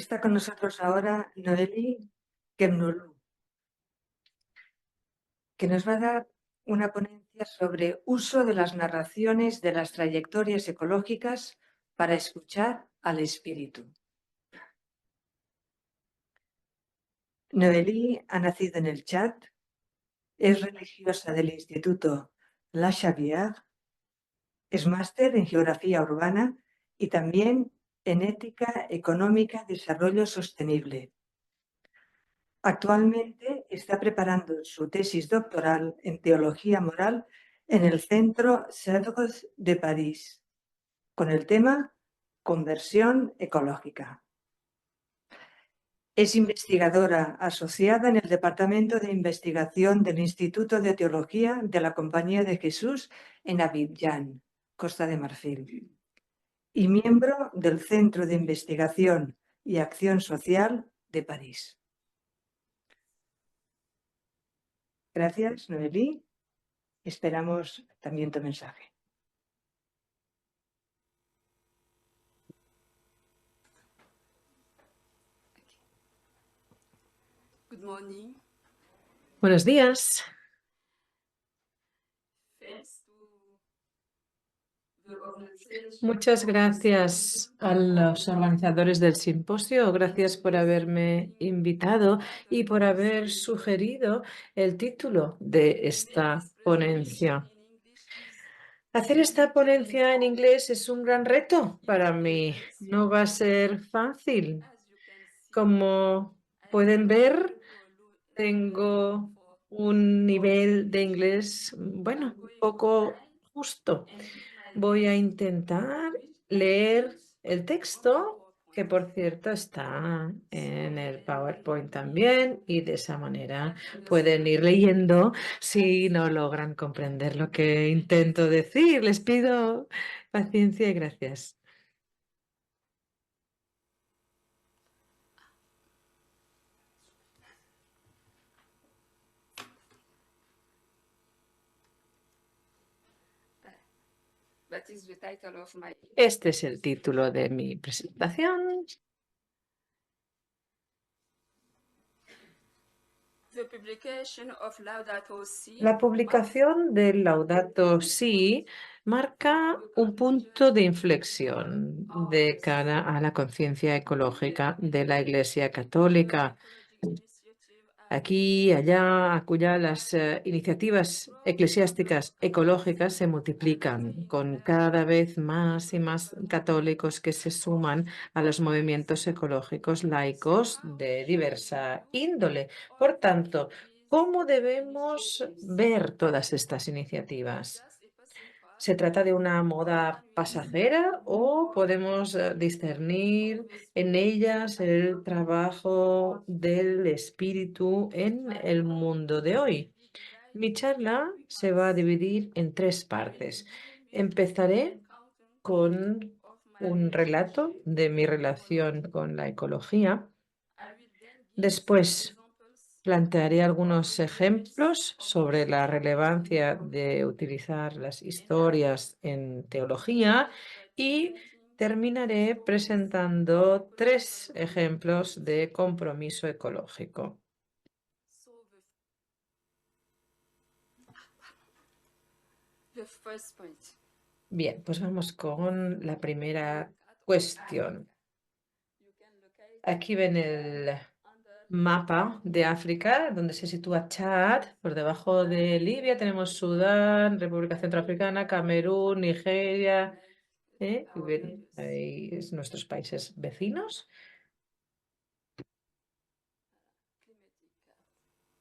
Está con nosotros ahora Noeli Kemnolu, que nos va a dar una ponencia sobre uso de las narraciones de las trayectorias ecológicas para escuchar al espíritu. Noeli ha nacido en el Chad, es religiosa del Instituto La Chavière, es máster en geografía urbana y también en ética económica y desarrollo sostenible. Actualmente está preparando su tesis doctoral en teología moral en el Centro Cedres de París, con el tema Conversión ecológica. Es investigadora asociada en el Departamento de Investigación del Instituto de Teología de la Compañía de Jesús en Abidjan, Costa de Marfil, y miembro del Centro de Investigación y Acción Social de París. Gracias, Noeli. Esperamos también tu mensaje. Good morning. Buenos días. Muchas gracias a los organizadores del simposio. Gracias por haberme invitado y por haber sugerido el título de esta ponencia. Hacer esta ponencia en inglés es un gran reto para mí. No va a ser fácil. Como pueden ver, tengo un nivel de inglés, bueno, un poco justo. Voy a intentar leer el texto, que por cierto está en el PowerPoint también, y de esa manera pueden ir leyendo si no logran comprender lo que intento decir. Les pido paciencia y gracias. Este es el título de mi presentación. La publicación del Laudato Si marca un punto de inflexión de cara a la conciencia ecológica de la Iglesia Católica. Aquí, allá, acullá, las iniciativas eclesiásticas ecológicas se multiplican con cada vez más y más católicos que se suman a los movimientos ecológicos laicos de diversa índole. Por tanto, ¿cómo debemos ver todas estas iniciativas? ¿Se trata de una moda pasajera o podemos discernir en ellas el trabajo del espíritu en el mundo de hoy? Mi charla se va a dividir en 3 partes. Empezaré con un relato de mi relación con la ecología. Después plantearé algunos ejemplos sobre la relevancia de utilizar las historias en teología y terminaré presentando 3 ejemplos de compromiso ecológico. Bien, pues vamos con la primera cuestión. Aquí ven el mapa de África, donde se sitúa Chad. Por debajo de Libia tenemos Sudán, República Centroafricana, Camerún, Nigeria. Y ven, ahí es nuestros países vecinos.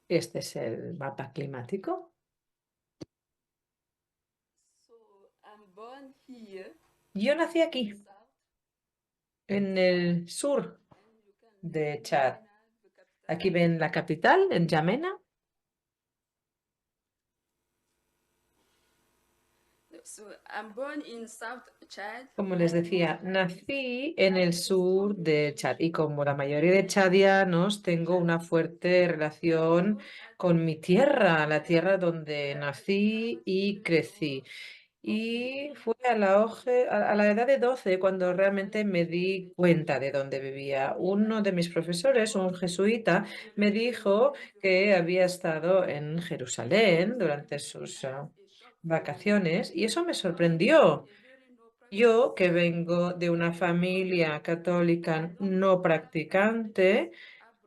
Este es el mapa climático. Yo nací aquí, en el sur de Chad. Aquí ven la capital, en Yamena. Como les decía, nací en el sur de Chad y como la mayoría de chadianos tengo una fuerte relación con mi tierra, la tierra donde nací y crecí. y fue a la edad de 12 cuando realmente me di cuenta de dónde vivía. Uno de mis profesores, un jesuita, me dijo que había estado en Jerusalén durante sus vacaciones y eso me sorprendió. Yo, que vengo de una familia católica no practicante,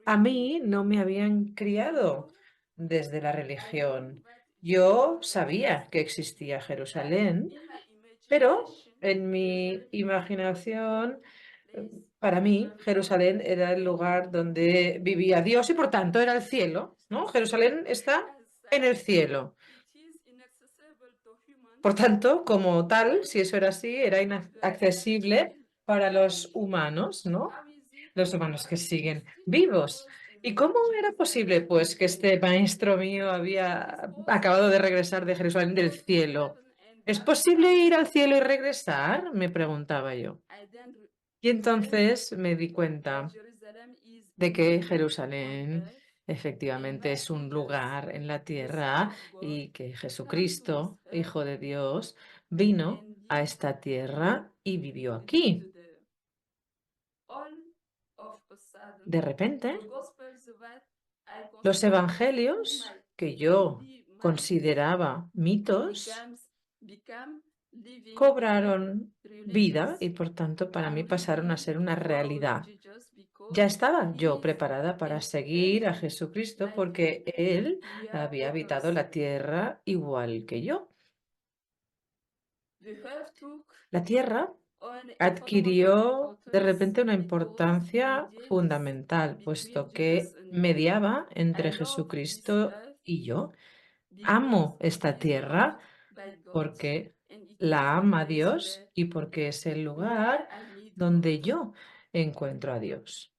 a mí no me habían criado desde la religión. Yo sabía que existía Jerusalén, pero en mi imaginación, para mí, Jerusalén era el lugar donde vivía Dios y por tanto era el cielo, ¿no? Jerusalén está en el cielo. Por tanto, como tal, si eso era así, era inaccesible para los humanos, ¿no? Los humanos que siguen vivos. ¿Y cómo era posible, pues, que este maestro mío había acabado de regresar de Jerusalén del cielo? ¿Es posible ir al cielo y regresar? Me preguntaba yo. Y entonces me di cuenta de que Jerusalén efectivamente es un lugar en la tierra y que Jesucristo, Hijo de Dios, vino a esta tierra y vivió aquí. De repente, los evangelios que yo consideraba mitos cobraron vida y por tanto para mí pasaron a ser una realidad. Ya estaba yo preparada para seguir a Jesucristo porque Él había habitado la tierra igual que yo. La tierra adquirió de repente una importancia fundamental, puesto que mediaba entre Jesucristo y yo. Amo esta tierra porque la ama Dios y porque es el lugar donde yo encuentro a Dios.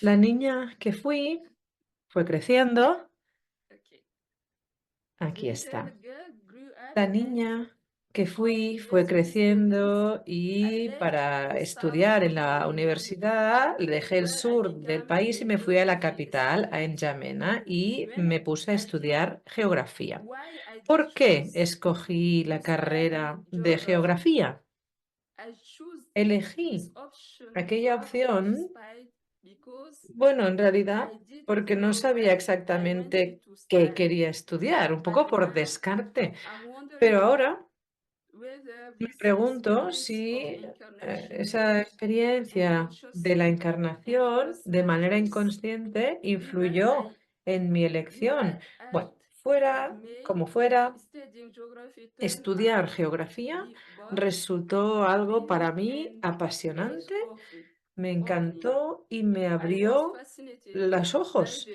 La niña que fue creciendo. Aquí está. La niña que fue creciendo y para estudiar en la universidad dejé el sur del país y me fui a la capital, a N'Djamena, y me puse a estudiar geografía. ¿Por qué escogí la carrera de geografía? Elegí aquella opción, bueno, en realidad, porque no sabía exactamente qué quería estudiar, un poco por descarte. Pero ahora me pregunto si esa experiencia de la encarnación de manera inconsciente influyó en mi elección. Bueno, fuera como fuera, estudiar geografía resultó algo para mí apasionante, me encantó y me abrió los ojos.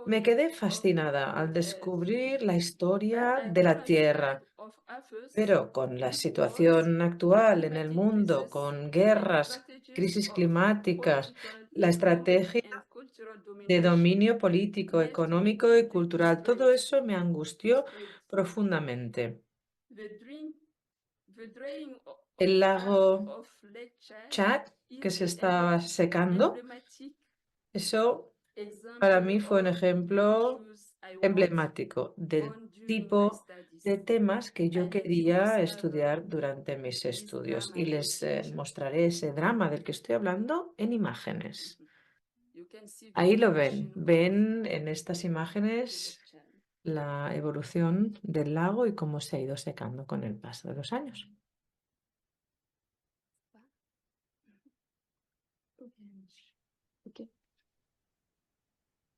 Me quedé fascinada al descubrir la historia de la Tierra. Pero con la situación actual en el mundo, con guerras, crisis climáticas, la estrategia de dominio político, económico y cultural, todo eso me angustió profundamente. El lago Chad, que se estaba secando, eso para mí fue un ejemplo emblemático del tipo de temas que yo quería estudiar durante mis estudios y les mostraré ese drama del que estoy hablando en imágenes. Ahí lo ven en estas imágenes la evolución del lago y cómo se ha ido secando con el paso de los años.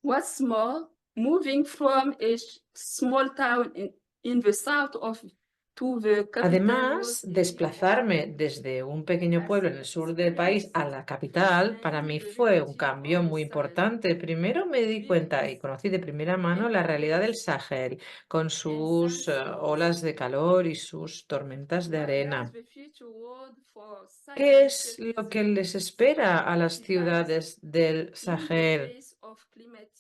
What's more, moving from a small town in the south of to the capital Además, was a desplazarme desde un pequeño pueblo en el sur del país a la capital para mí fue un cambio muy importante. Primero me di cuenta y conocí de primera mano la realidad del Sahel, con sus olas de calor y sus tormentas de arena. ¿Qué es lo que les espera a las ciudades del Sahel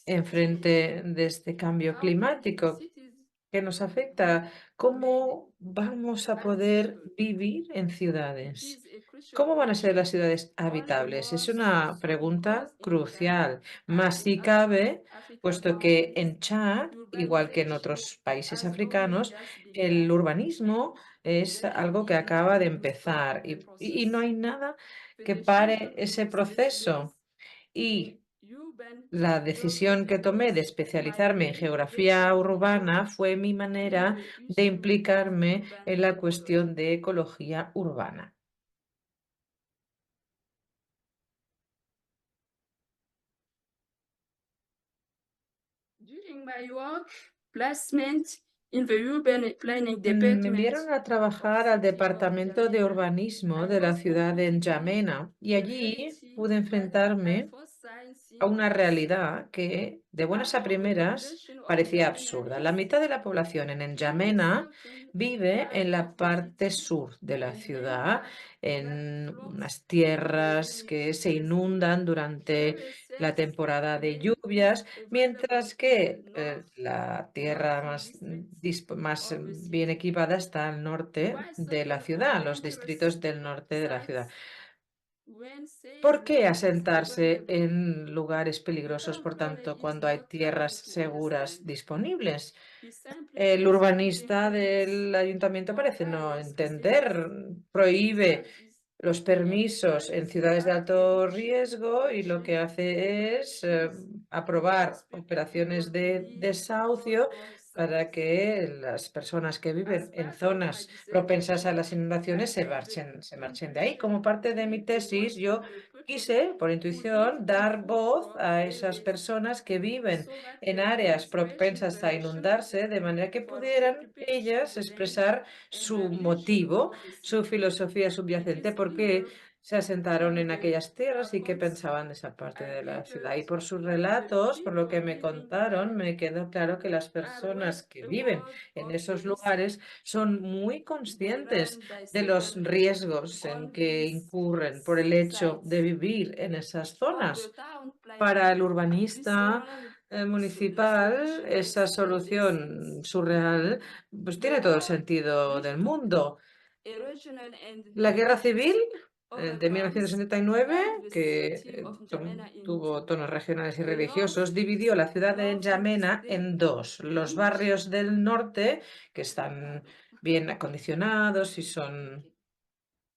enfrente de este cambio climático? que nos afecta. ¿Cómo vamos a poder vivir en ciudades? ¿Cómo van a ser las ciudades habitables? Es una pregunta crucial, más si cabe, puesto que en Chad, igual que en otros países africanos, el urbanismo es algo que acaba de empezar y no hay nada que pare ese proceso. Y la decisión que tomé de especializarme en geografía urbana fue mi manera de implicarme en la cuestión de ecología urbana. During my work placement in the urban planning Me department, enviaron a trabajar al departamento de urbanismo de la ciudad de N'Djamena y allí pude enfrentarme a una realidad que, de buenas a primeras, parecía absurda. La mitad de la población en N'Djamena vive en la parte sur de la ciudad, en unas tierras que se inundan durante la temporada de lluvias, mientras que la tierra más bien equipada está al norte de la ciudad, los distritos del norte de la ciudad. ¿Por qué asentarse en lugares peligrosos, por tanto, cuando hay tierras seguras disponibles? El urbanista del ayuntamiento parece no entender, prohíbe los permisos en ciudades de alto riesgo y lo que hace es aprobar operaciones de desahucio para que las personas que viven en zonas propensas a las inundaciones se marchen de ahí. Como parte de mi tesis, yo quise, por intuición, dar voz a esas personas que viven en áreas propensas a inundarse, de manera que pudieran ellas expresar su motivo, su filosofía subyacente, por qué se asentaron en aquellas tierras y qué pensaban de esa parte de la ciudad. Y por sus relatos, por lo que me contaron, me quedó claro que las personas que viven en esos lugares son muy conscientes de los riesgos en que incurren por el hecho de vivir en esas zonas. Para el urbanista municipal, esa solución surreal pues tiene todo el sentido del mundo. La guerra civil de 1979, que tuvo tonos regionales y religiosos, dividió la ciudad de N'Djamena en dos. Los barrios del norte, que están bien acondicionados y son...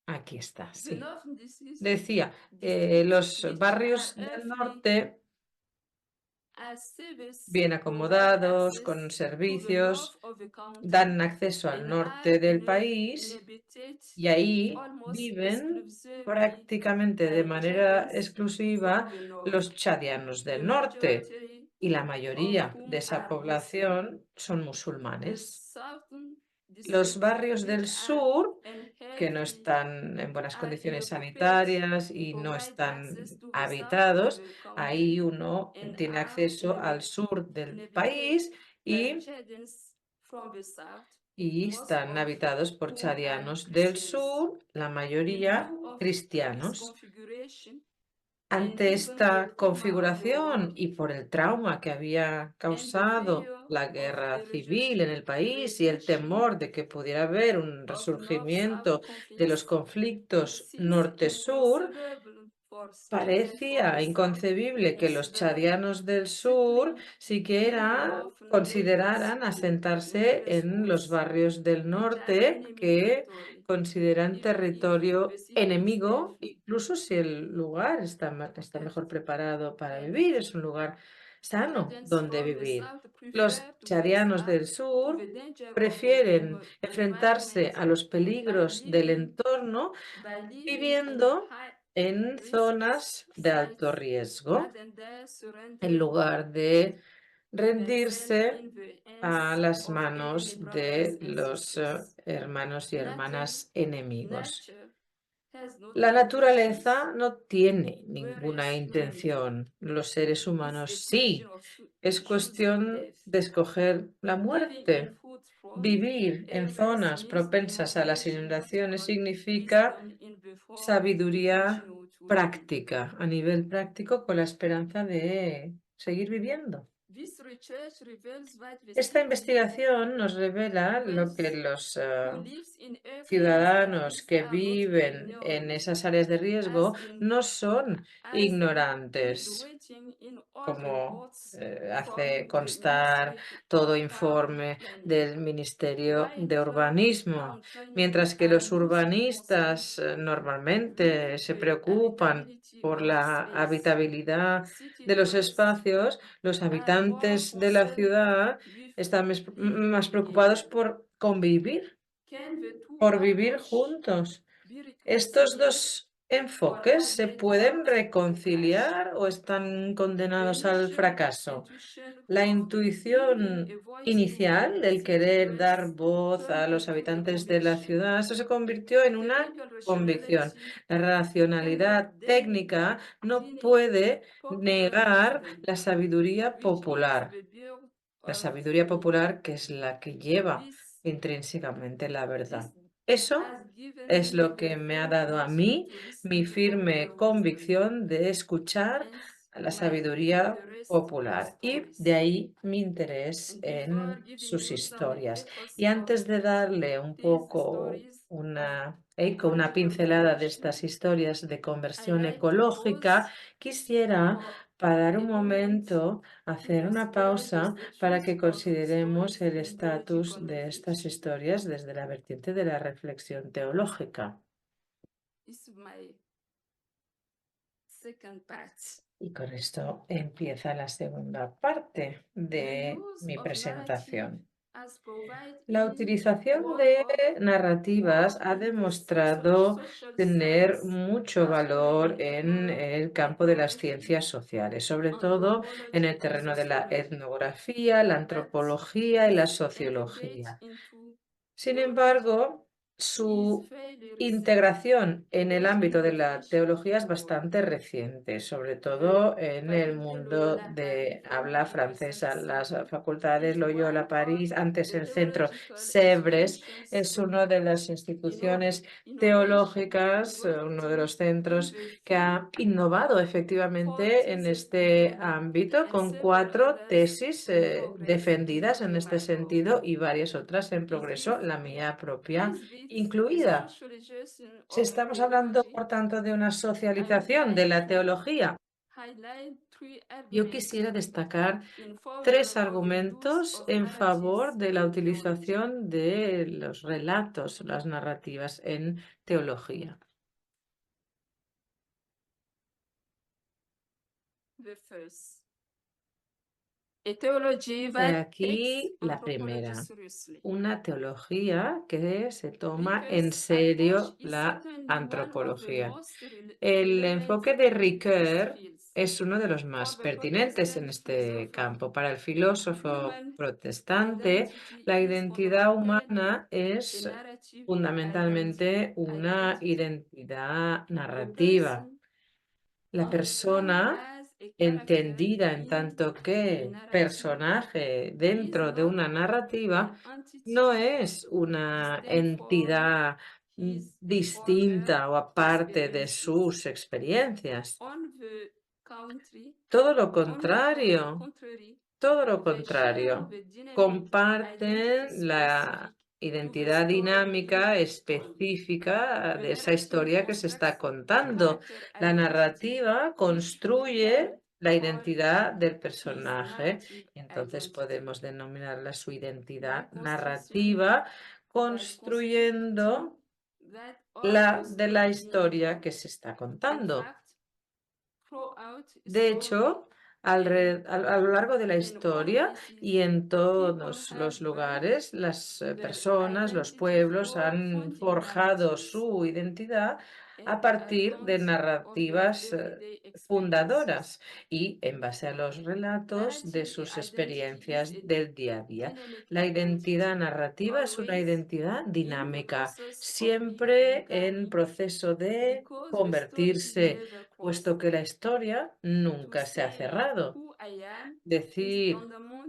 Aquí está, sí. Decía, los barrios del norte bien acomodados, con servicios, dan acceso al norte del país y ahí viven prácticamente de manera exclusiva los chadianos del norte y la mayoría de esa población son musulmanes. Los barrios del sur, que no están en buenas condiciones sanitarias y no están habitados, ahí uno tiene acceso al sur del país y están habitados por chadianos del sur, la mayoría cristianos. Ante esta configuración y por el trauma que había causado la guerra civil en el país y el temor de que pudiera haber un resurgimiento de los conflictos norte-sur, parecía inconcebible que los chadianos del sur siquiera consideraran asentarse en los barrios del norte que consideran territorio enemigo, incluso si el lugar está mejor preparado para vivir, es un lugar sano donde vivir. Los chadianos del sur prefieren enfrentarse a los peligros del entorno viviendo en zonas de alto riesgo, en lugar de rendirse a las manos de los hermanos y hermanas enemigos. La naturaleza no tiene ninguna intención, los seres humanos sí. Es cuestión de escoger la muerte. Vivir en zonas propensas a las inundaciones significa sabiduría práctica, a nivel práctico, con la esperanza de seguir viviendo. This research reveals that the Esta citizens investigación nos revela lo que los who lives in areas ciudadanos at risk que are not viven en ignorant, esas áreas de riesgo as in no son as ignorantes, written in all como reports hace from the constar Ministry todo of informe Town Planning. del Ministerio While de town Urbanismo. planning Mientras que are los most urbanistas concerned normalmente with se the preocupan habitability por of la space, habitabilidad city de los dwellers espacios, los are more habitantes de la concerned ciudad with están living más preocupados together. por convivir, Can the two por vivir approach juntos. be ¿Estos reconciled, dos or enfoques are se they pueden doomed to crash? reconciliar o están condenados al fracaso? La intuición inicial del querer dar voz a los habitantes de la ciudad, eso se convirtió en una convicción. La racionalidad técnica no puede negar la sabiduría popular. La sabiduría popular que es la que lleva intrínsecamente la verdad. Eso es lo que me ha dado a mí mi firme convicción de escuchar a la sabiduría popular y de ahí mi interés en sus historias. Y antes de darle un poco una eco, una pincelada de estas historias de conversión ecológica, quisiera parar un momento, hacer una pausa para que consideremos el estatus de estas historias desde la vertiente de la reflexión teológica. This is my second part. Y con esto empieza la segunda parte de use mi of presentación. As provided La in utilización work de of narrativas ha in the demostrado social tener science, mucho valor en el campo de las ciencias sociales, sobre todo en el terreno de la etnografía, la antropología y la sociología. Sin embargo, su integración en el ámbito de la teología es bastante reciente, sobre todo en el mundo de habla francesa. Las facultades Loyola París, antes el centro Sèvres, es una de las instituciones teológicas, uno de los centros que ha innovado efectivamente en este ámbito con 4 tesis defendidas en este sentido y varias otras en progreso, la mía propia incluida. Si estamos hablando, por tanto, de una socialización de la teología, yo quisiera destacar 3 argumentos en favor de la utilización de los relatos, las narrativas en teología. De aquí la primera, una teología que se toma en serio la antropología. El enfoque de Ricoeur es uno de los más pertinentes en este campo. Para el filósofo protestante, la identidad humana es fundamentalmente una identidad narrativa. La persona entendida en tanto que personaje dentro de una narrativa no es una entidad distinta o aparte de sus experiencias. Todo lo contrario, comparten la identidad dinámica específica de esa historia que se está contando. La narrativa construye la identidad del personaje y entonces podemos denominarla su identidad narrativa, construyendo la de la historia que se está contando. De hecho, a lo largo de la historia y en todos los lugares, las personas, los pueblos han forjado su identidad a partir de narrativas fundadoras y en base a los relatos de sus experiencias del día a día. La identidad narrativa es una identidad dinámica, siempre en proceso de convertirse, puesto que la historia nunca se ha cerrado. Decir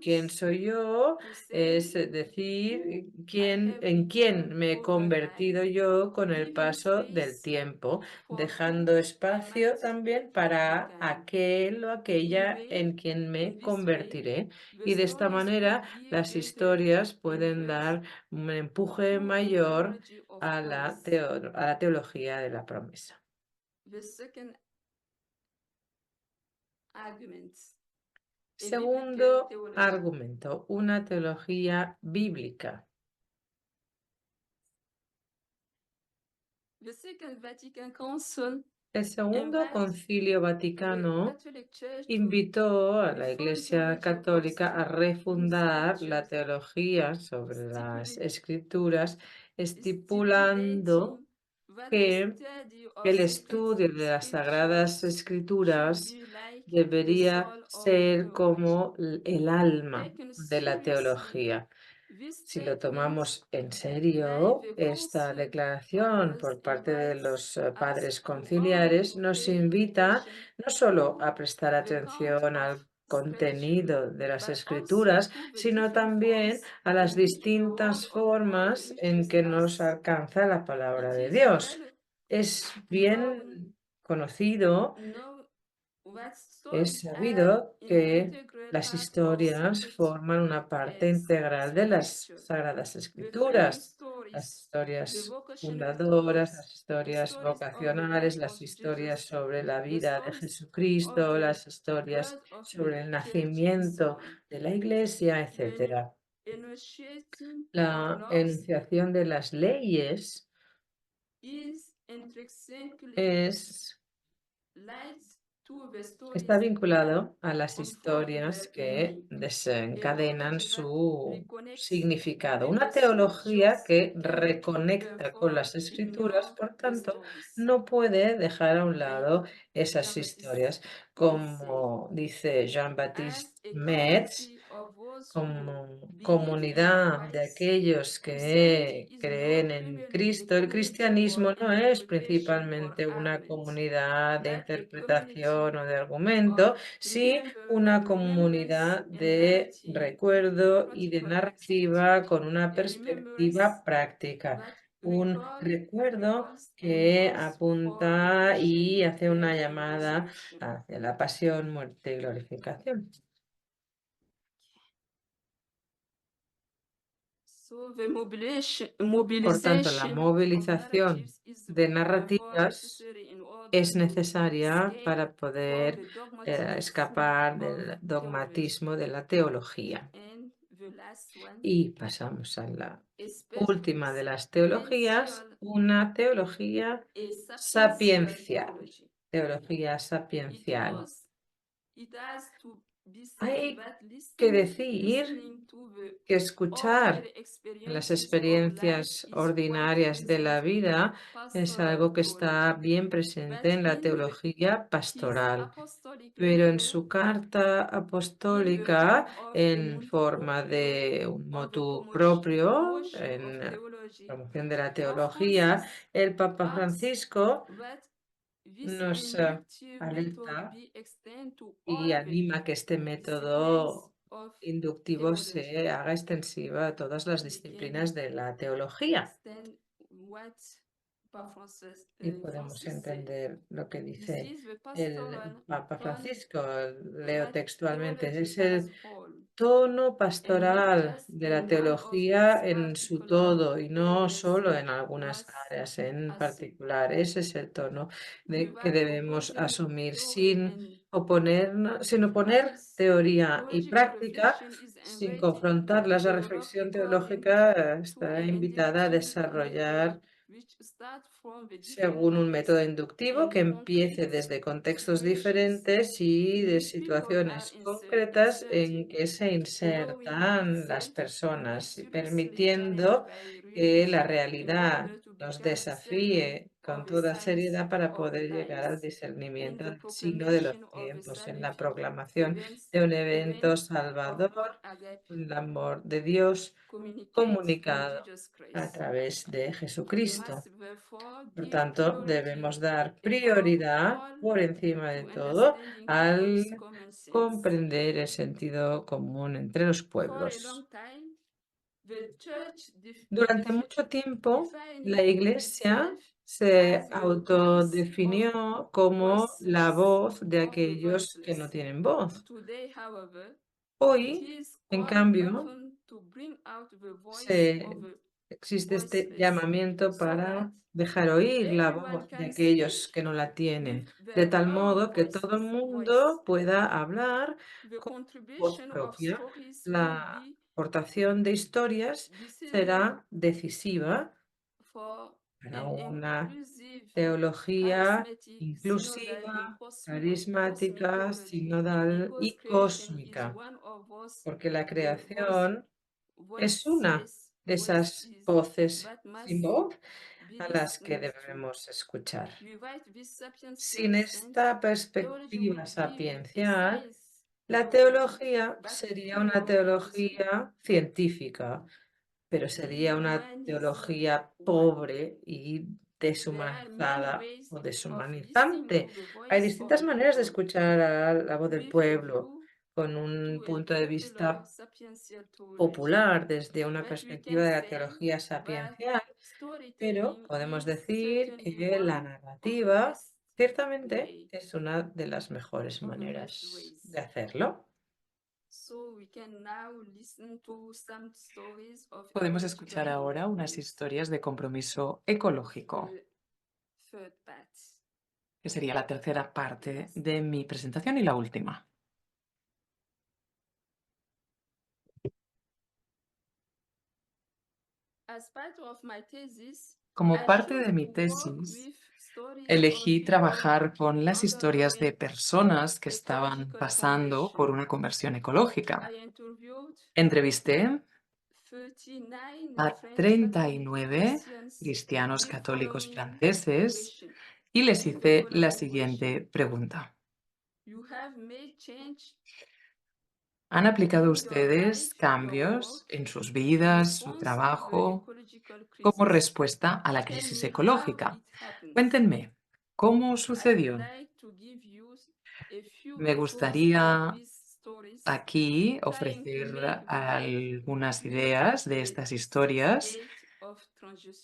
quién soy yo es decir en quién me he convertido yo con el paso del tiempo, dejando espacio también para aquel o aquella en quien me convertiré. Y de esta manera las historias pueden dar un empuje mayor a la teología de la promesa. The second argument, a Segundo biblical theology. argumento, una teología bíblica. The Second Vatican Council El Segundo invites Concilio the Vaticano Catholic Church to invitó a la reform Iglesia theology Católica a of refundar la scriptures, teología sobre las stipulating Escrituras, estipulando that the que study of el sacred estudio de las Sagradas scriptures Escrituras should be like the debería soul of ser theology. como el alma Taken de la seriously, teología. this Si lo statement tomamos en by serio, the esta Council declaración fathers por parte de invites los us padres to conciliares only nos pay invita attention no solo to a prestar the count atención of al scripture, contenido de las but also Escrituras, to the sino different también forms a las in which the word distintas of God formas en reaches que nos us. alcanza la palabra It de is Dios. well Es known bien conocido, that es stories are sabido an que integral las part of historias sacred forman una parte texts, integral de las scripture. Sagradas The founding Escrituras, las stories, the historias vocational fundadoras, stories, las the historias stories of the vocacionales, life las of historias Jesus, sobre la the vida de stories Jesucristo, of the las historias birth of sobre the el church, and so nacimiento on. de la Iglesia, The etc. enunciating of La laws enunciación de las leyes is intrinsically es linked to the está stories vinculado that a las unfold historias their que meaning. A desencadenan theology that su reconnects significado. with Una the teología scriptures que can reconecta con therefore las Escrituras, ignore por the tanto, stories. no puede dejar a un Like lado esas Jean-Baptiste historias. Metz Como dice as Jean-Baptiste a Metz, community of those who como believe in comunidad de Christ, aquellos Christianity que is creen not en primarily a Cristo. El community for cristianismo no es interpretation or principalmente una argument, comunidad de but a interpretación community o de argumento, of sí una remembrance comunidad and de narrative with recuerdo y de practical extent. narrativa con una A remembrance perspectiva práctica. that Un recuerdo recalls and que longs for the apunta passion, y hace una death, and llamada resurrection. hacia la pasión, muerte y glorificación. So the Por tanto, la mobilization of movilización narratives is de therefore narrativas necessary in order es to necesaria escape para from poder the dogmatism escapar of del theology. dogmatismo de la teología. And the last one, Y pasamos a la a última de las teologías, sapiencial, una teología a sapiencial. theology. Teología sapiencial. It has to be said Hay that que listening decir to the que escuchar ordinary las experiences of experiencias life is ordinarias quite de la present in vida es pastoral algo que está theology. bien presente But en la in teología his pastoral. apostolic Pero en letter, su carta in the apostólica, form of a en motu forma proprio de un on the motu propio, promotion of en theology, promoción de la Pope teología, Francis el Papa asks Francisco that this nos inductive method alerta be extended to y all the anima que este disciplines método of inductivo theology. se haga extensiva a todas las We disciplinas can de la teología. extend what Pope Francis Y podemos said. entender lo que This dice is the el pastoral Papa tone Francisco. Leo that textualmente. theology Es as el whole, tono and not pastoral just de la in one of teología its en su particular todo y no areas, solo en algunas must áreas en assume. particular. Ese es el tono que Without debemos opposing asumir theory and sin oponer practice, teoría y theological práctica, reflection is sin invited confrontarlas. to La develop reflexión according teológica to está an invitada a inductive desarrollar method which starts from the different según un método contexts inductivo and que empiece concrete desde contextos situations diferentes y in de which people are situaciones concretas en inserted, que se allowing insertan las itself to be personas y seriously challenged permitiendo by que la reality in realidad order to nos become desafíe con of the toda signs seriedad para of poder the llegar al times, in discernimiento the del signo de los proclamation of the tiempos, en la salvific proclamación events, de un event evento of salvador, agape, el amor de Dios communicate in comunicado Jesus a Christ. través de We Jesucristo. must therefore Por give tanto, priority debemos dar above prioridad all por encima de to todo understanding people's al common sense. comprender el sentido común entre los For a pueblos. long time, the church Durante mucho tiempo, la Iglesia se as a autodefinió como la voz de aquellos que no tienen voz. Today, however, it Hoy, is en called cambio, upon to bring out the voice se of the existe este voiceless, llamamiento so para that dejar oír la everyone voz de can aquellos speak que no la tienen, with de their tal own modo que todo el voice. mundo pueda hablar The con voz contribution of propia. stories will La be aportación de historias decisive será decisiva for para an una inclusive, teología charismatic, synodal, inclusiva, and cosmic carismática, theology, sinodal because y creation is cósmica, one of those porque la voice, creación es una voiceless de esas voices voces that sin must voz be a las que listened to. debemos escuchar. Without this sapiencial Sin sense, esta theology perspectiva would be sapiencial, a science la theology, teología but sería full una of reason. teología científica, pero sería una teología pobre y deshumanizada o deshumanizante. Hay distintas maneras de escuchar a la voz del pueblo con un punto de vista popular desde una perspectiva de la teología sapiencial, pero podemos decir que la narrativa ciertamente es una de las mejores maneras de hacerlo. Podemos escuchar ahora unas historias de compromiso ecológico, que sería la tercera parte de mi presentación y la última. Como parte de mi tesis, elegí trabajar con las historias de personas que estaban pasando por una conversión ecológica. Entrevisté a 39 cristianos católicos franceses y les hice la siguiente pregunta. ¿Han aplicado ustedes cambios en sus vidas, su trabajo, como respuesta a la crisis ecológica? Cuéntenme, ¿cómo sucedió? Me gustaría aquí ofrecer algunas ideas de estas historias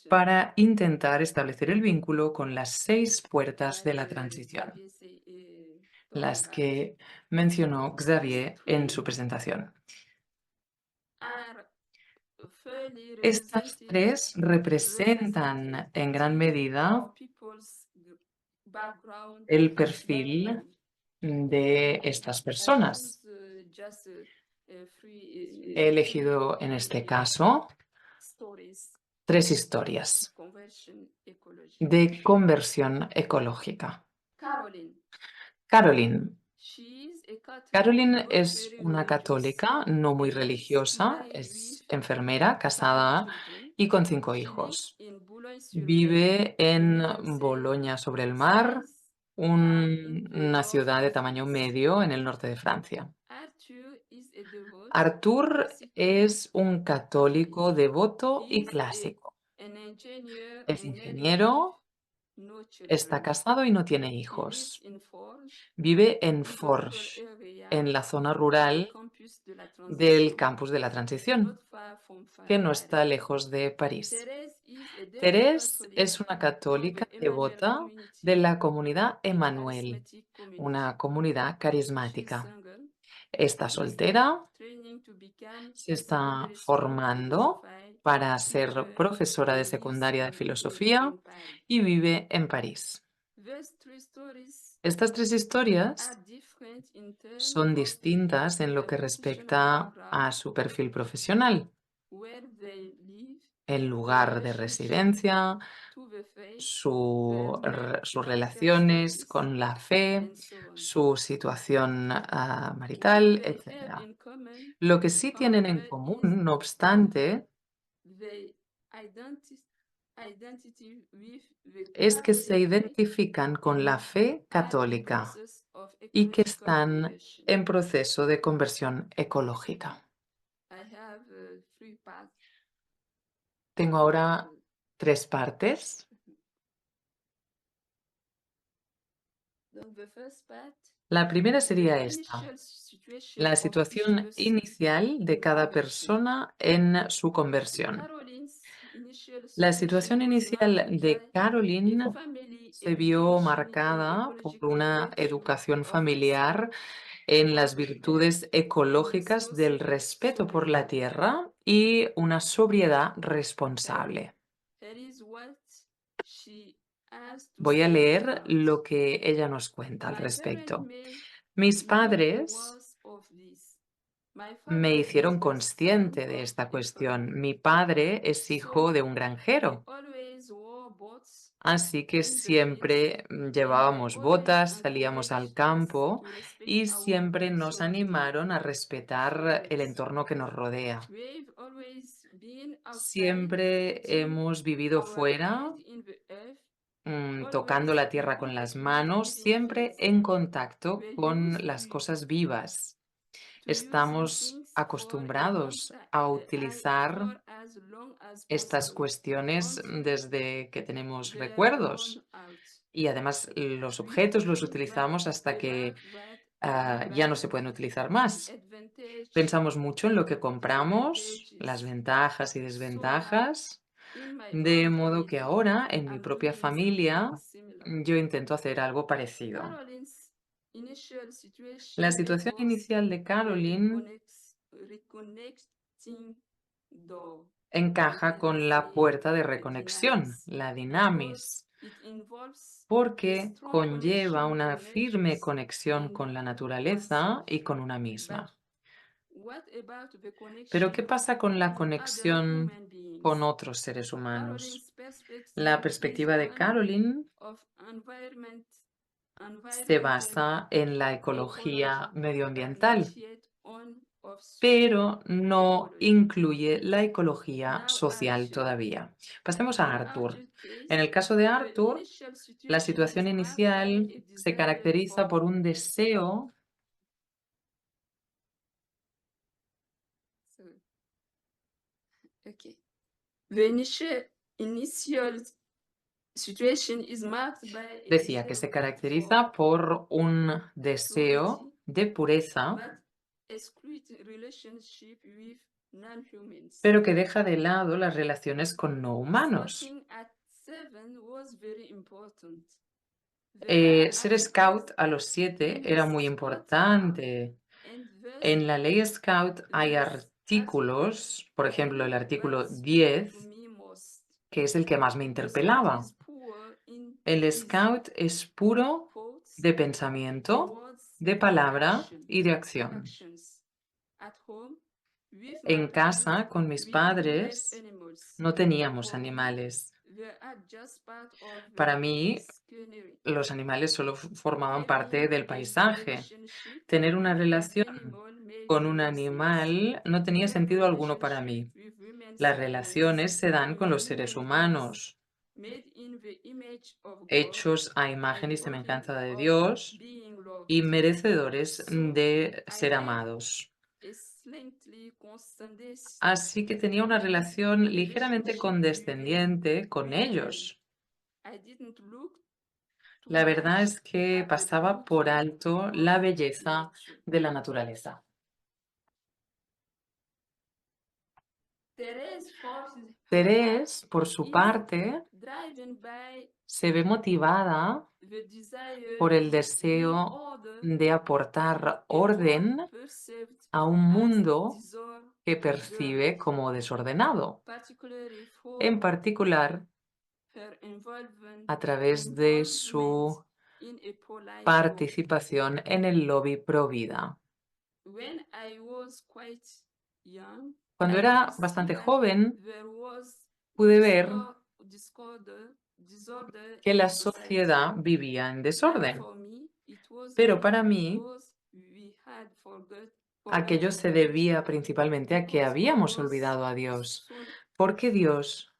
para intentar establecer el vínculo con las 6 puertas de la transición, las que mencionó Xavier en su presentación. Estas 3 representan en gran medida el perfil de estas personas. He elegido en este caso 3 historias de conversión ecológica. Caroline. Caroline es una católica no muy religiosa, es enfermera, casada y con 5 hijos. Vive en Bolonia sobre el Mar, una ciudad de tamaño medio en el norte de Francia. Arthur es un católico devoto y clásico. Es ingeniero, está casado y no tiene hijos. Vive en Forges, en la zona rural del campus de la transición, que no está lejos de París. Thérèse es una católica devota de la comunidad Emmanuel, una comunidad carismática. Está soltera, se está formando para ser profesora de secundaria de filosofía y vive en París. Estas 3 historias son distintas en lo que respecta a su perfil profesional, el lugar de residencia, sus relaciones con la fe, su situación marital, etc. Lo que sí tienen en común, no obstante, es que se identifican con la fe católica y que están en proceso de conversión ecológica. Tengo ahora 3 partes. La primera sería esta: la situación inicial de cada persona en su conversión. La situación inicial de Caroline se vio marcada por una educación familiar en las virtudes ecológicas del respeto por la tierra y una sobriedad responsable. Voy a leer lo que ella nos cuenta al respecto. Mis padres me hicieron consciente de esta cuestión. Mi padre es hijo de un granjero, así que siempre llevábamos botas, salíamos al campo y siempre nos animaron a respetar el entorno que nos rodea. Siempre hemos vivido fuera, tocando la tierra con las manos, siempre en contacto con las cosas vivas. Estamos acostumbrados a utilizar estas cuestiones desde que tenemos recuerdos y además los objetos los utilizamos hasta que ya no se pueden utilizar más. Pensamos mucho en lo que compramos, las ventajas y desventajas, de modo que ahora en mi propia familia yo intento hacer algo parecido. La situación inicial de Caroline encaja con la puerta de reconexión, la dinamis, porque conlleva una firme conexión con la naturaleza y con una misma. Pero ¿qué pasa con la conexión con otros seres humanos? La perspectiva de Caroline se basa en la ecología medioambiental, pero no incluye la ecología social todavía. Pasemos a Arthur. En el caso de Arthur, la situación inicial se caracteriza por un deseo decía que se caracteriza por un deseo de pureza, pero que deja de lado las relaciones con no humanos. Ser scout a los 7 era muy importante. En la ley Scout hay artículos, por ejemplo, el artículo 10, que es el que más me interpelaba. El Scout es puro de pensamiento, de palabra y de acción. En casa, con mis padres, no teníamos animales. Para mí, los animales solo formaban parte del paisaje. Tener una relación con un animal no tenía sentido alguno para mí. Las relaciones se dan con los seres humanos, hechos a imagen y semejanza de Dios y merecedores de ser amados. Así que tenía una relación ligeramente condescendiente con ellos. La verdad es que pasaba por alto la belleza de la naturaleza. Thérèse, por su parte, se ve motivada por el deseo de aportar orden a un mundo que percibe como desordenado, en particular a través de su participación en el lobby Provida. Cuando era bastante joven, pude ver que la sociedad vivía en desorden, pero para mí aquello se debía principalmente a que habíamos olvidado a Dios, porque Dios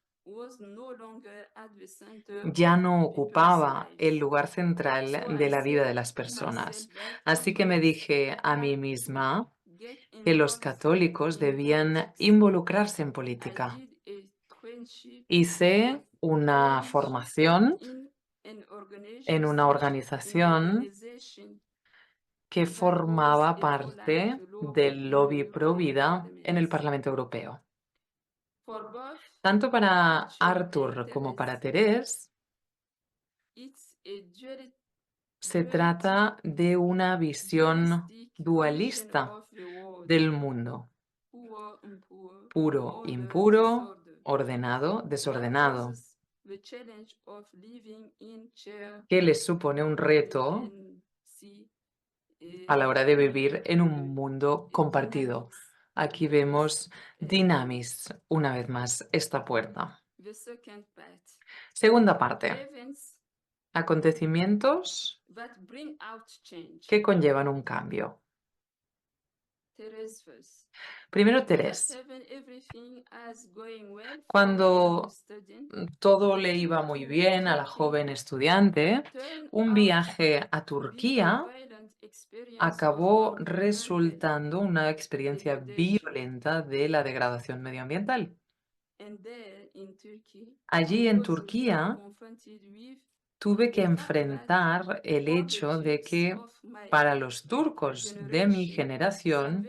ya no ocupaba el lugar central de la vida de las personas. Así que me dije a mí misma que los católicos debían involucrarse en política. Hice una formación en una organización que formaba parte del lobby pro vida en el Parlamento Europeo. Tanto para Arthur como para Thérèse, se trata de una visión dualista del mundo: puro, impuro, ordenado, desordenado, que les supone un reto a la hora de vivir en un mundo compartido. Aquí vemos Dynamis, una vez más, esta puerta. Segunda parte. Acontecimientos que conllevan un cambio. Primero, Thérèse. Cuando todo le iba muy bien a la joven estudiante, un viaje a Turquía acabó resultando una experiencia violenta de la degradación medioambiental. Allí en Turquía tuve que enfrentar el hecho de que para los turcos de mi generación,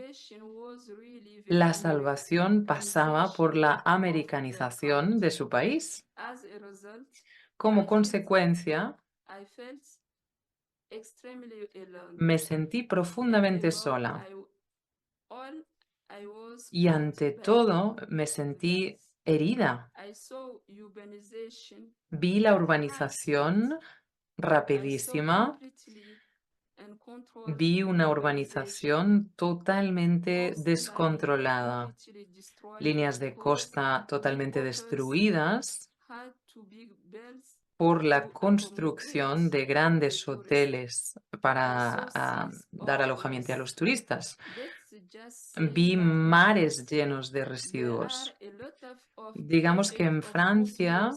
la salvación pasaba por la americanización de su país. Como consecuencia, me sentí profundamente sola y ante todo me sentí herida. Vi la urbanización rapidísima, vi una urbanización totalmente descontrolada, líneas de costa totalmente destruidas por la construcción de grandes hoteles para dar alojamiento a los turistas. Vi mares llenos de residuos. Digamos que en Francia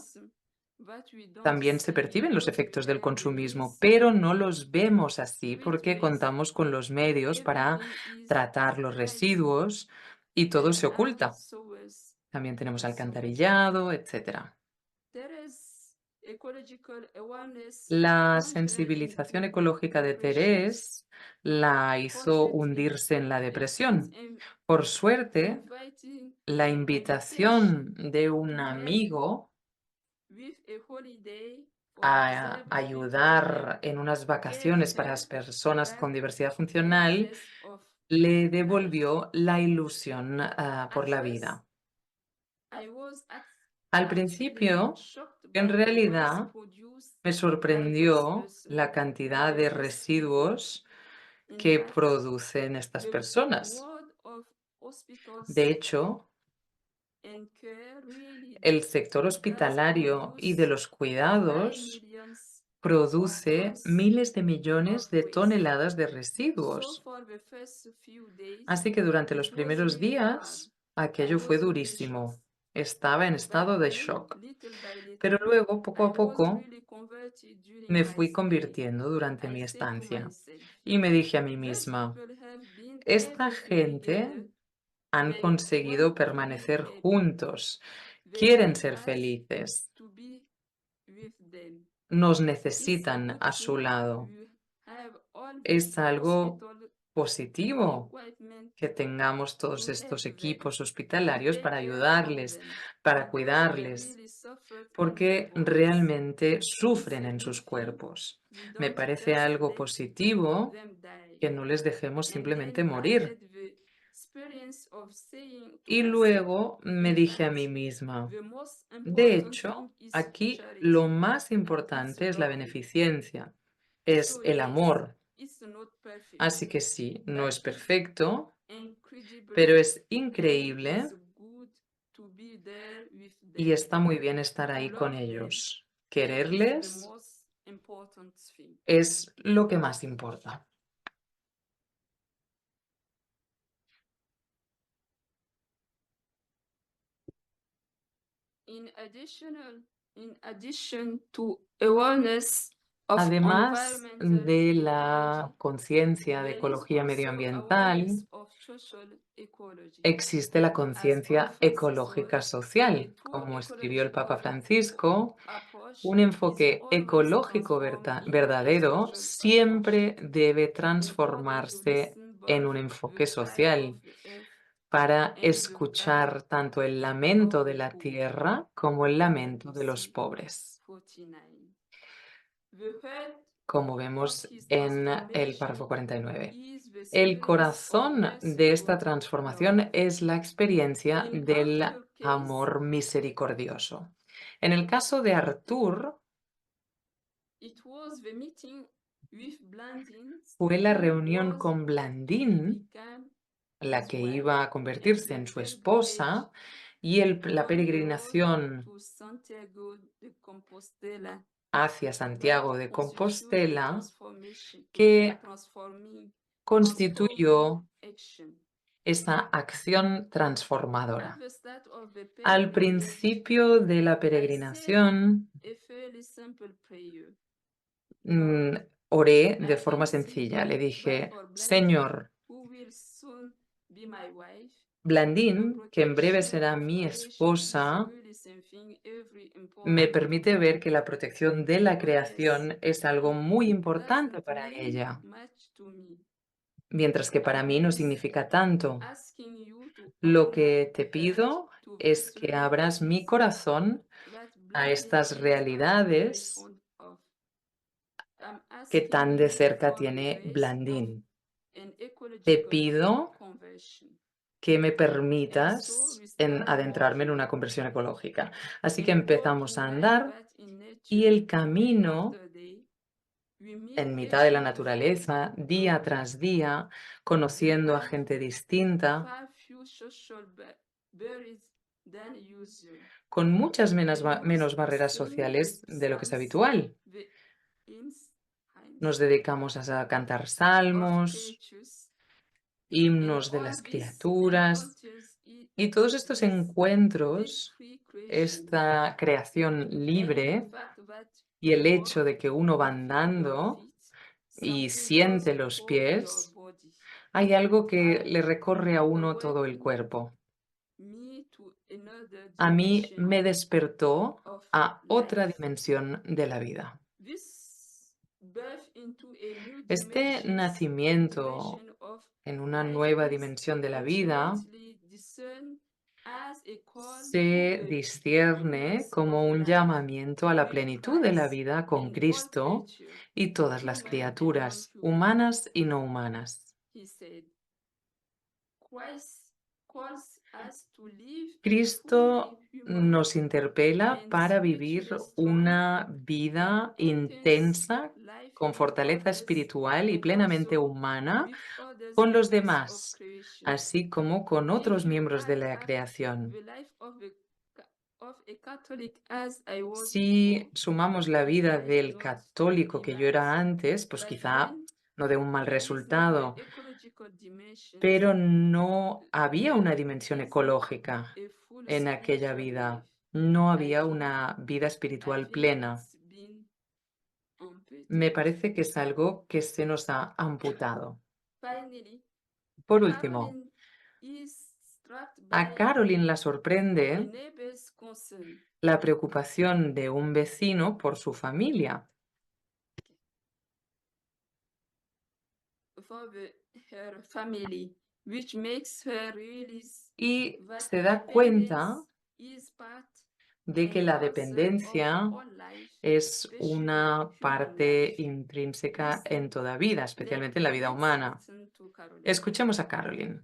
también se perciben los efectos del consumismo, pero no los vemos así porque contamos con los medios para tratar los residuos y todo se oculta. También tenemos alcantarillado, etc. La sensibilización ecológica de Thérèse la hizo hundirse en la depresión. Por suerte, la invitación de un amigo a ayudar en unas vacaciones para las personas con diversidad funcional le devolvió la ilusión por la vida. Al principio, en realidad, me sorprendió la cantidad de residuos que producen estas personas. De hecho, el sector hospitalario y de los cuidados produce miles de millones de toneladas de residuos. Así que durante los primeros días, aquello fue durísimo. Estaba en estado de shock. Pero luego, poco a poco, me fui convirtiendo durante mi estancia. Y me dije a mí misma, esta gente han conseguido permanecer juntos, quieren ser felices, nos necesitan a su lado. Es algo positivo que tengamos todos estos equipos hospitalarios para ayudarles, para cuidarles, porque realmente sufren en sus cuerpos. Me parece algo positivo que no les dejemos simplemente morir. Y luego me dije a mí misma, de hecho, aquí lo más importante es la beneficencia, es el amor. Así que sí, no es perfecto, pero es increíble y está muy bien estar ahí con ellos. Quererles es lo que más importa. In addition to awareness of Además environmental de la ecology, conciencia de there is ecología also medioambiental, awareness of social ecology. existe la conciencia Pope Francis ecológica wrote, social. "A true Como escribió el Papa ecological Francisco, approach un is enfoque always ecológico transformed into a verdadero social siempre debe approach in order to transformarse listen en both un the enfoque cry social of the earth para and the escuchar cry tanto el lamento of de the la poor". tierra como el lamento de los NBC pobres, 49. The heart como of vemos his en el párrafo transformation 49. is the El experience of corazón de esta merciful transformación love. es la experiencia In del Arthur's case, amor misericordioso. En el caso de Arthur, it was the meeting with Blandine fue la who reunión was con to Blandine become la his que wife, iba a and convertirse the en su pilgrimage esposa y la on the road peregrinación to Santiago de Compostela hacia that Santiago de constituted Compostela, a que transforming constituyó action. esa acción At transformadora. the start of the Al pilgrimage, principio de la I said peregrinación, a fairly simple prayer. oré de I forma asked sencilla. Le God dije, for Blandine, Señor, who will soon be my wife. The Blandine, que en breve protection será of mi creation is esposa, really something every me important permite ver que la protección de la Oh, yes. creación es algo muy importante doesn't para mean ella, much to me. mientras que para mí no significa tanto. Asking you to Lo open que my te heart pido to es these que abras mi realities corazón that a Blandine estas is realidades fond of. I'm que asking tan de you cerca for the tiene grace of Blandine. an Te ecological pido conversion. que me And so permitas we en start adentrarme en walking una conversión ecológica. Así que and empezamos walking a like andar that in y nature el day camino after day. We meet en mitad de la each naturaleza, día tras día, conociendo a gente distinta, far few social barriers than usual. con muchas menos Amongst barreras sing sociales de lo que es psalms, habitual. the hymns Nos dedicamos a cantar of salmos, creatures, himnos de and las all these criaturas, encounters y todos estos this encuentros, free creation, esta creación and the libre fact that y el you hecho walk de que uno va and feel your andando feet, y something siente goes los over your pies, body. hay algo que I le recorre a uno todo el awaken cuerpo. me to another A mí dimension me despertó of a otra life. dimensión de la vida. This birth into a new Este dimension nacimiento of en una life nueva is dimensión de la vida ultimately discerned as a call to se the discierne fullness como of un life llamamiento a la with plenitud de la Christ vida con and all Cristo creature, y todas las human and criaturas, non-human. humanas y no humanas. He said, Christ calls us to live Cristo fully human nos interpela and para vivir spiritually strong una and vida intense intensa, life con with fortaleza others espiritual y and plenamente also humana with other con los members of demás, creation. así como con If otros you miembros de add la up creación. the life of a Catholic as I was Si before, sumamos la it vida might del not católico be que yo era nice. antes, pues But quizá when no de un mal there is no resultado, ecological dimension, pero no había una there dimensión isn't ecológica a full en aquella spiritual vida. life. No I había think, una vida I espiritual think plena. it's been amputed. Me parece que es algo que se nos ha amputado. Finally, Por último, Caroline is struck a by Caroline la a sorprende neighbor's concern. la preocupación de un vecino por su familia For her family, which makes her realize y that se da cuenta dependence is part de que and la parcel dependencia of all life, es especially una human parte life. intrínseca Listen, en toda vida, especialmente en la vida humana. listen to Caroline. Escuchemos a Caroline.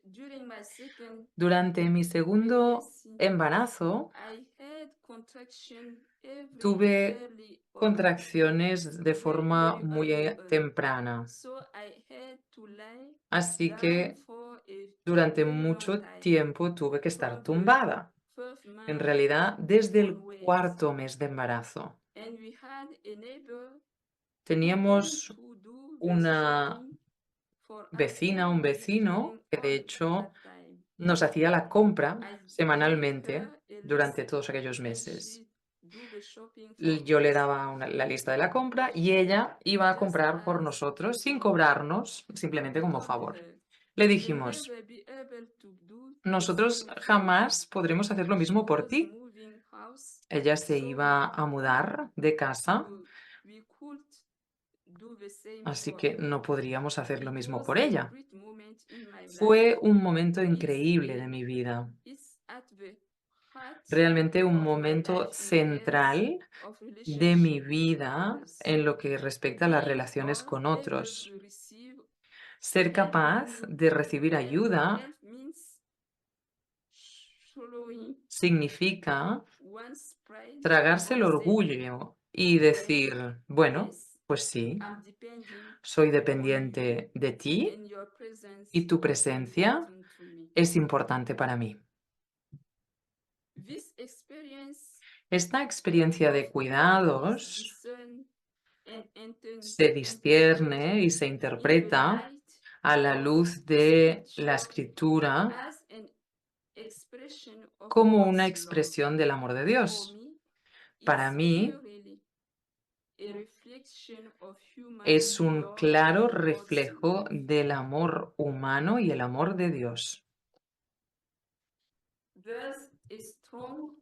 During my second Durante mi segundo pregnancy, embarazo I had contraction every tuve early on, contracciones de forma very muy early on. temprana, So I had to lie así down que for a durante very long mucho time. tiempo tuve que estar From the tumbada. first En month realidad, desde el onwards. cuarto mes de embarazo. And we had a neighbor who Teníamos came to do the una shopping for us vecina, un vecino, during que de all hecho that time. nos hacía la compra I gave semanalmente her a durante list todos aquellos and meses. she do the shopping for Yo le us. daba la lista de la compra y ella iba a comprar por nosotros sin cobrarnos, simplemente We como told favor. her, Le "You will dijimos, never be able to do the nosotros same for jamás me." podremos hacer lo She mismo por was ti. moving house, Ella se so iba a mudar de casa, we could do the same así for que her. no podríamos hacer lo It mismo was por a ella. great moment in my Fue life. un momento It's increíble de a- mi vida, it's at the heart realmente un of my momento life in terms central of de relationship mi with vida others. en lo que respecta a las Being relaciones con able otros. to receive Ser help capaz when de recibir help ayuda means swallowing significa one's pride tragarse el or saying, orgullo y decir, bueno, yes, pues sí, I'm depending soy dependiente de ti and your presence y tu is presencia important to me. es importante para mí. This experience Esta experiencia de of cuidados discern and se discierne y se in the interpreta light a la of luz de la scripture escritura as an expression of como God's una love. expresión del amor de For Dios. me, Para it's mí clearly a reflection of human es un love claro and God's reflejo love. del amor humano y el amor de Dios. There's a song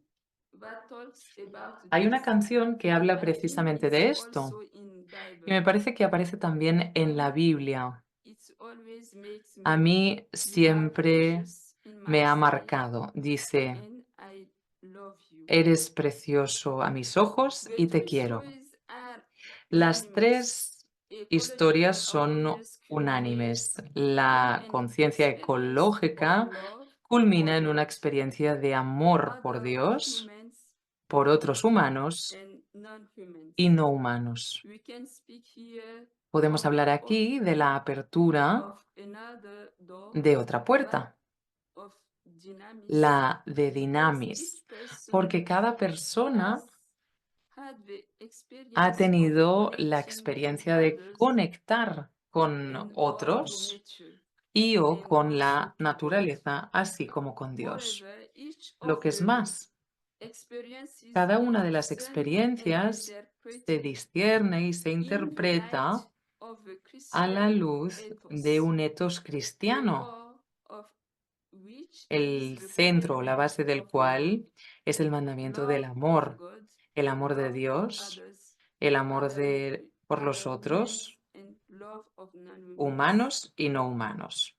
that talks about Hay una this. canción que habla I think precisamente it's de esto also in Bible. y me parece que aparece también en la Biblia. It always makes A me mí you are siempre precious in my me ha sight, marcado. Dice, and I love you. eres precioso a mis ojos The y te three quiero. stories are Las unanimous. tres historias Ecological son awareness unánimes. culminates La in an conciencia experience ecológica of love culmina for en una God, experiencia de amor por other Dios, humans, por otros humanos and non-humans. y no humanos. We can speak here Podemos hablar aquí de la apertura of another door, de otra puerta, of dynamis, la de because Dinamis, each person porque cada persona has had the experience ha of tenido la connecting experiencia with de others conectar con and or the otros nature. y o and con also la to God. naturaleza, así como con Dios. Moreover, each Lo of que es the más, experiences cada una is de las discerned and experiencias se interpreted discierne y se in the interpreta light of the a la Christian luz ethos, de un etos the cristiano, core of which is el the centro, la commandment base del of love, cual es el mandamiento del love of amor, God, el amor de love of Dios, others, el amor other, por los other otros, humans, and love of non-humans. humanos y no humanos.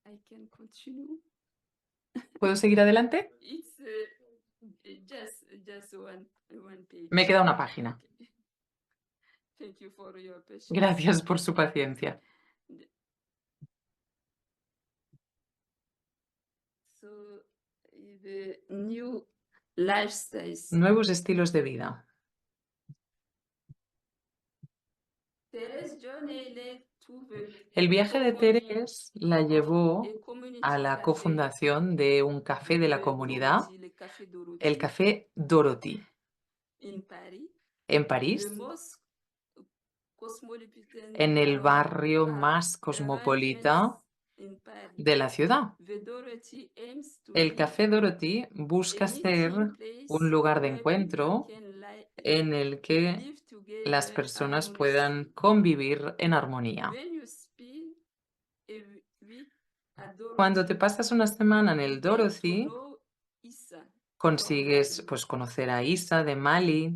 I can continue. ¿Puedo seguir adelante? It's just one page. Me queda una página. Okay. Thank you for your patience. Gracias por su paciencia. So the new lifestyles. Nuevos estilos de vida. Tere's journey led to the El viaje de co-founding Teres la of llevó a community a la cafe, cofundación de un café de la the comunidad, Dorothy, le Café Dorothy, el Café Dorothy, in Paris, en the París, most cosmopolitan en el barrio más arrangement cosmopolita in Paris. de la ciudad. The Dorothy aims to El be Café Dorothy a busca ser meeting place un lugar de where encuentro people can en el que live together las personas puedan harmoniously. convivir en armonía. When you spend a week at Cuando Dorothy, te pasas una semana en you el get to Dorothy, know Issa consigues from pues conocer a Isa de Mali,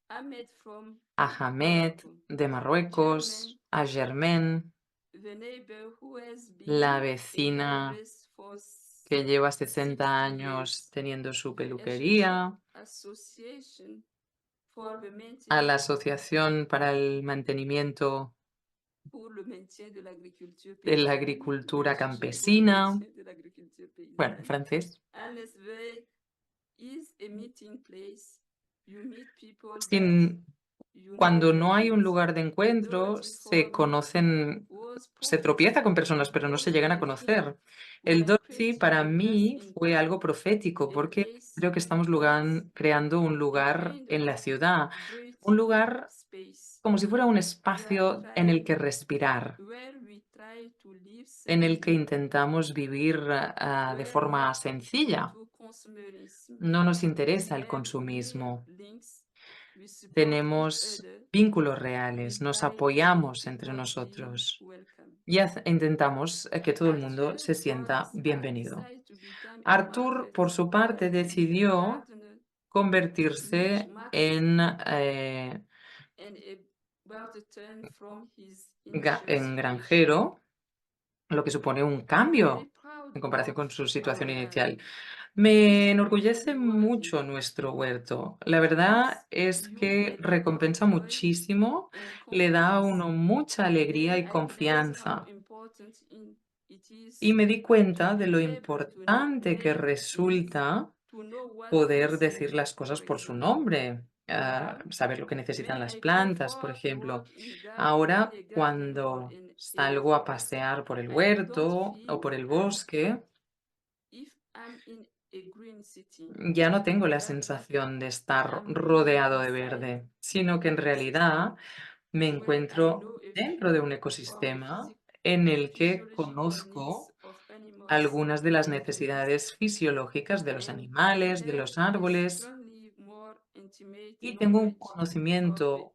Ahmed from a Hamed Morocco, de Marruecos, a Germaine, the neighbor who has la been a vecina hairdresser for que lleva 60 60 años years, teniendo su the peluquería, Association for the a la Maintenance Asociación para el Mantenimiento pour le maintien de l'agriculture de la paysanne. Agricultura Pour le Campesina, maintien de l'agriculture bueno, en paysanne. francés. Unless there is a meeting place, you meet people Sin, you cuando never no hay un met. lugar de encuentro, Dorothy se for conocen, was se tropieza con personas, pero no se llegan a conocer. El Dorothy para mí fue algo profético porque creo que estamos creando un lugar en la ciudad, un lugar como si fuera un espacio en el que respirar, en el que intentamos vivir de forma sencilla. No nos interesa el consumismo. Tenemos vínculos reales, nos apoyamos entre nosotros y intentamos que todo el mundo se sienta bienvenido. Arthur, por su parte, decidió convertirse en granjero, lo que supone un cambio en comparación con su situación inicial. Me enorgullece mucho nuestro huerto. La verdad es que recompensa muchísimo, le da a uno mucha alegría y confianza. Y me di cuenta de lo importante que resulta poder decir las cosas por su nombre, saber lo que necesitan las plantas, por ejemplo. Ahora, cuando salgo a pasear por el huerto o por el bosque, ya no tengo la sensación de estar rodeado de verde, sino que en realidad me encuentro dentro de un ecosistema en el que conozco algunas de las necesidades fisiológicas de los animales, de los árboles, y tengo un conocimiento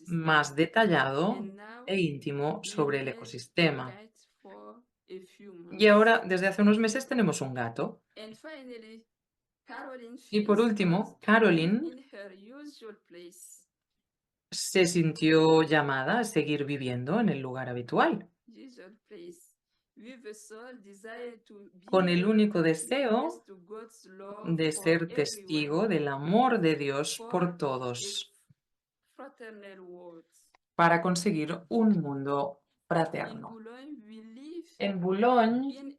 más detallado e íntimo sobre el ecosistema. Y ahora, desde hace unos meses, tenemos un gato. Y por último, Caroline se sintió llamada a seguir viviendo en el lugar habitual, con el único deseo de ser testigo del amor de Dios por todos, para conseguir un mundo fraterno. En Boulogne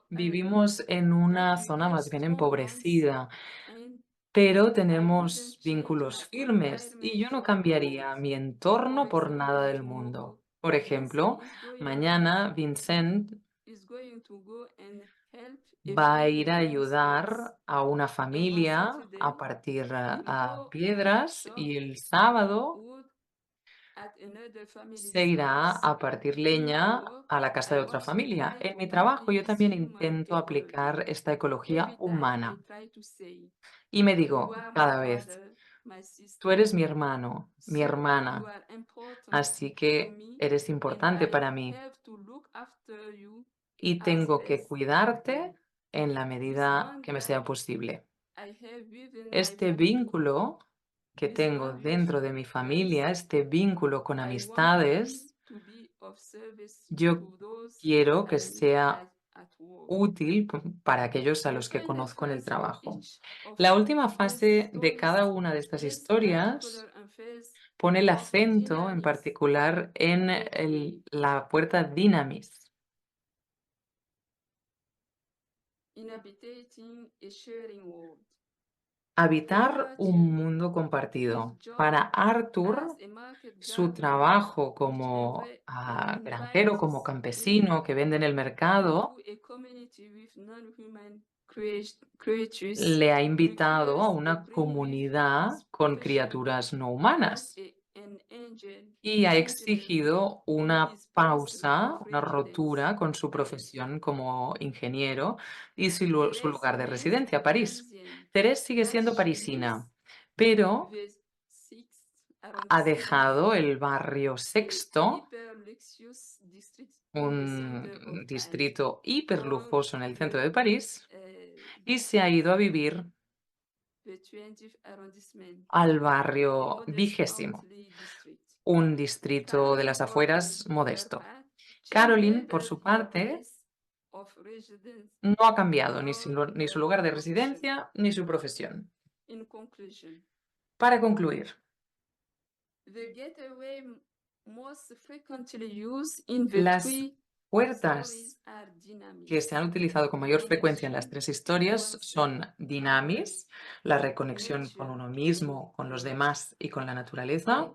vivimos en una zona más bien empobrecida, pero tenemos vínculos firmes y yo no cambiaría mi entorno por nada del mundo. Por ejemplo, mañana Vincent va a ir a ayudar a una familia a partir piedras y el sábado se irá a partir leña a la casa de otra familia. En mi trabajo yo también intento aplicar esta ecología humana y me digo cada vez, tú eres mi hermano, mi hermana, así que eres importante para mí y tengo que cuidarte en la medida que me sea posible. Este vínculo que tengo dentro de mi familia, este vínculo con amistades, yo quiero que sea útil para aquellos a los que conozco en el trabajo. La última fase de cada una de estas historias pone el acento en particular en la puerta Dynamis. Habitar un mundo compartido. Para Arthur, su trabajo como granjero, como campesino que vende en el mercado, le ha invitado a una comunidad con criaturas no humanas y ha exigido una pausa, una rotura con su profesión como ingeniero y su lugar de residencia, París. Thérèse sigue siendo parisina, pero ha dejado el barrio Sexto, un distrito hiperlujoso en el centro de París, y se ha ido a vivir al barrio 20º, un distrito de las afueras modesto. Caroline, por su parte, no ha cambiado ni su lugar de residencia ni su profesión. Para concluir, las puertas que se han utilizado con mayor frecuencia en las tres historias son Dynamis, la reconexión con uno mismo, con los demás y con la naturaleza,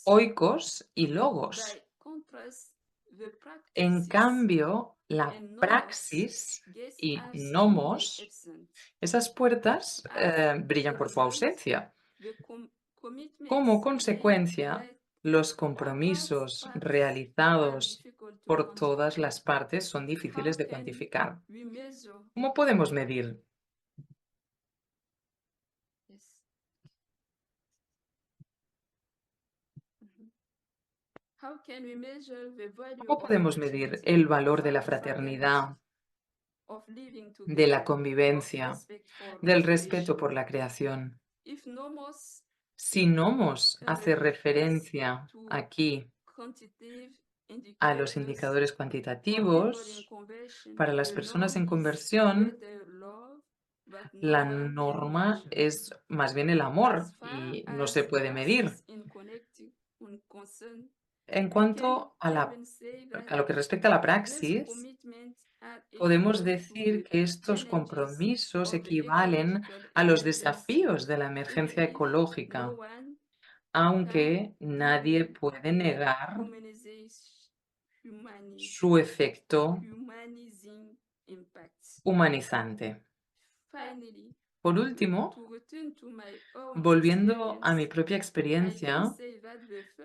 Oikos y Logos. En cambio, la praxis y nomos, esas puertas brillan por su ausencia. Como consecuencia, Los compromisos realizados por todas las partes son difíciles de cuantificar. ¿Cómo podemos medir? ¿Cómo podemos medir el valor de la fraternidad, de la convivencia, del respeto por la creación? Si Nomos hace referencia aquí a los indicadores cuantitativos, para las personas en conversión, la norma es más bien el amor y no se puede medir. En cuanto a lo que respecta a la praxis, podemos decir que estos compromisos equivalen a los desafíos de la emergencia ecológica, aunque nadie puede negar su efecto humanizante. Por último, volviendo a mi propia experiencia,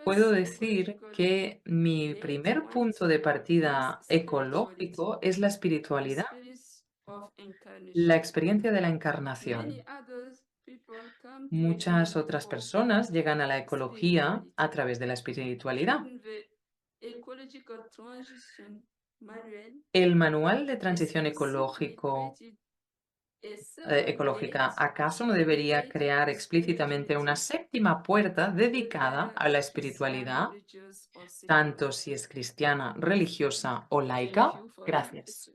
puedo decir que mi primer punto de partida ecológico es la espiritualidad, la experiencia de la encarnación. Muchas otras personas llegan a la ecología a través de la espiritualidad. El manual de transición ecológica, ¿acaso no debería crear explícitamente una séptima puerta dedicada a la espiritualidad, tanto si es cristiana, religiosa o laica? Gracias.